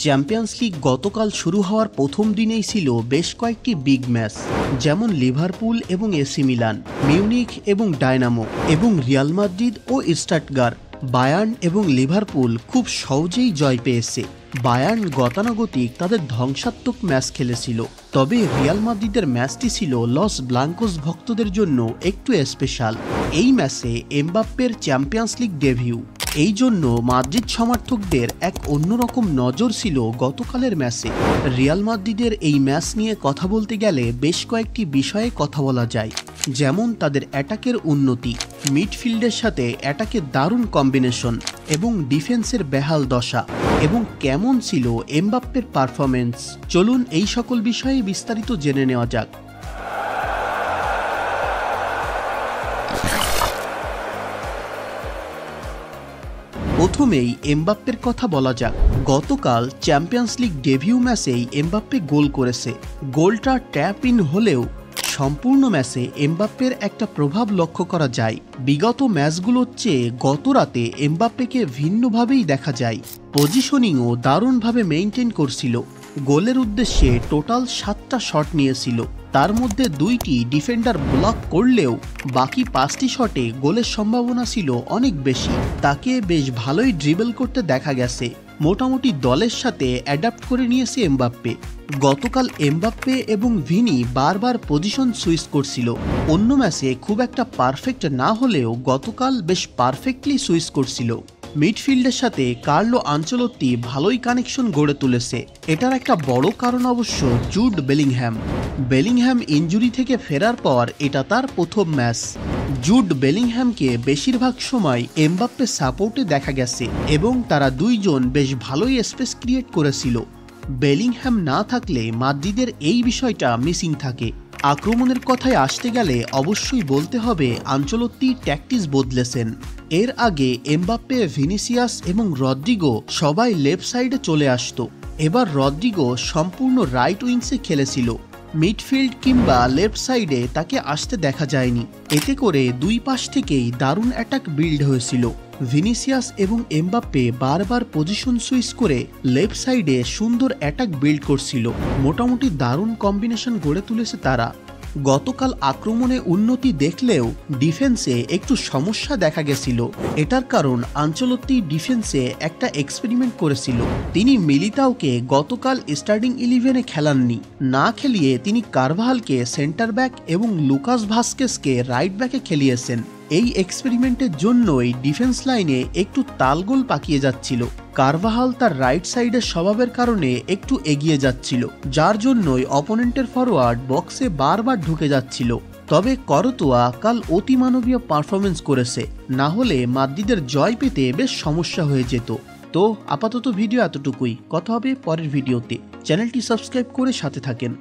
Champions league গতকাল শুরু হওয়ার প্রথম দিনেই ছিল বেশ কয়েকটি বিগ ম্যাচ, যেমন লিভারপুল এবং এসি মিলান, মিউনিখ এবং ডায়নামো এবং রিয়াল মাদ্রিদ ও স্টাটগার্ট। বায়ার্ন এবং লিভারপুল খুব সহজেই জয় পেয়েছে। বায়ার্ন গতানুগতিক তাদের ধ্বংসাত্মক ম্যাচ খেলেছিল, তবে রিয়াল মাদ্রিদের ম্যাচটি ছিল লস ব্লাঙ্কোস ভক্তদের জন্য একটু স্পেশাল। এই ম্যাচে এমবাপ্পের চ্যাম্পিয়ন্স লিগ ডেবিউ, এই জন্য মাদ্রিদ সমর্থকদের এক অন্যরকম নজর ছিল গতকালের ম্যাচে। রিয়াল মাদ্রিদের এই ম্যাচ নিয়ে কথা বলতে গেলে বেশ কয়েকটি বিষয়ে কথা বলা যায়, যেমন তাদের অ্যাটাকের উন্নতি, মিডফিল্ডের সাথে অ্যাটাকের দারুণ কম্বিনেশন এবং ডিফেন্সের বেহাল দশা, এবং কেমন ছিল এমবাপ্পের পারফরমেন্স। চলুন এই সকল বিষয়ে বিস্তারিত জেনে নেওয়া যাক। প্রথমেই এমবাপ্পের কথা বলা যাক। গতকাল চ্যাম্পিয়ন্স লিগ ডেবিউ ম্যাচেই এমবাপ্পে গোল করেছে। গোলটা ট্যাপ ইন হলেও সম্পূর্ণ ম্যাচে এমবাপ্পের একটা প্রভাব লক্ষ্য করা যায়। বিগত ম্যাচগুলোর চেয়ে গত রাতে এমবাপ্পেকে ভিন্নভাবেই দেখা যায়। পজিশনিংও দারুণভাবে মেইনটেইন করছিল। গোলের উদ্দেশ্যে টোটাল 7টা শট নিয়েছিল, তার মধ্যে 2টি ডিফেন্ডার ব্লক করলেও বাকি 5টি শটে গোলের সম্ভাবনা ছিল অনেক বেশি। তাকে বেশ ভালোই ড্রিবল করতে দেখা গেছে। মোটামুটি দলের সাথে অ্যাডাপ্ট করে নিয়েছে এমবাপ্পে। গতকাল এমবাপ্পে এবং ভিনি বারবার পজিশন সুইচ করছিল। অন্য ম্যাচে খুব একটা পারফেক্ট না হলেও গতকাল বেশ পারফেক্টলি সুইচ করছিল। মিডফিল্ডের সাথে কার্লো আনচেলত্তি ভালোই কানেকশন গড়ে তুলেছে। এটার একটা বড় কারণ অবশ্য জুড বেলিংহ্যাম ইনজুরি থেকে ফেরার পর এটা তার প্রথম ম্যাচ। জুড বেলিংহ্যামকে বেশিরভাগ সময় এমবাপ্পে সাপোর্টে দেখা গেছে এবং তারা দুইজন বেশ ভালোই স্পেস ক্রিয়েট করেছিল। বেলিংহ্যাম না থাকলে মাদ্রিদের এই বিষয়টা মিসিং থাকে। আক্রমণের কথায় আসতে গেলে অবশ্যই বলতে হবে আনচেলত্তি ট্যাকটিক্স বদলেছেন। এর আগে এমবাপ্পে, ভিনিসিয়াস এবং রদ্রিগো সবাই লেফট সাইডে চলে আসতো। এবার রদ্রিগো সম্পূর্ণ রাইট উইংসে খেলেছিল। মিডফিল্ড কিংবা লেফট সাইডে তাকে আসতে দেখা যায়নি। এতে করে দুই পাশ থেকেই দারুণ অ্যাটাক বিল্ড হয়েছিল। ভিনিসিয়াস এবং এমবাপ্পে বারবার পজিশন সুইচ করে লেফট সাইডে সুন্দর অ্যাটাক বিল্ড করছিল। মোটামুটি দারুণ কম্বিনেশন গড়ে তুলেছে তারা। গতকাল আক্রমণে উন্নতি দেখলেও ডিফেন্সে একটু সমস্যা দেখা গেছিল। এটার কারণ আনচেলত্তি ডিফেন্সে একটা এক্সপেরিমেন্ট করেছিল। তিনি মিলিতাওকে গতকাল স্টার্টিং 11-এ খেলাননি। না খেলিয়ে তিনি কারভাহালকে সেন্টার ব্যাক এবং লুকাস ভাস্কেসকে রাইট ব্যাকে খেলিয়েছেন। এই এক্সপেরিমেন্টের জন্যই ডিফেন্স লাইনে একটু তালগোল পাকিয়ে যাচ্ছিল। কারভাহাল তার রাইট সাইডের স্বভাবের কারণে একটু এগিয়ে যাচ্ছিল, যার জন্যই অপোনেন্টের ফরওয়ার্ড বক্সে বারবার ঢুকে যাচ্ছিল। তবে করতোয়া কাল অতিমানবীয় পারফরমেন্স করেছে, না হলে মাদ্রিদের জয় পেতে বেশ সমস্যা হয়ে যেত। তো আপাতত ভিডিও এতটুকুই, কথা হবে পরের ভিডিওতে। চ্যানেলটি সাবস্ক্রাইব করে সাথে থাকেন।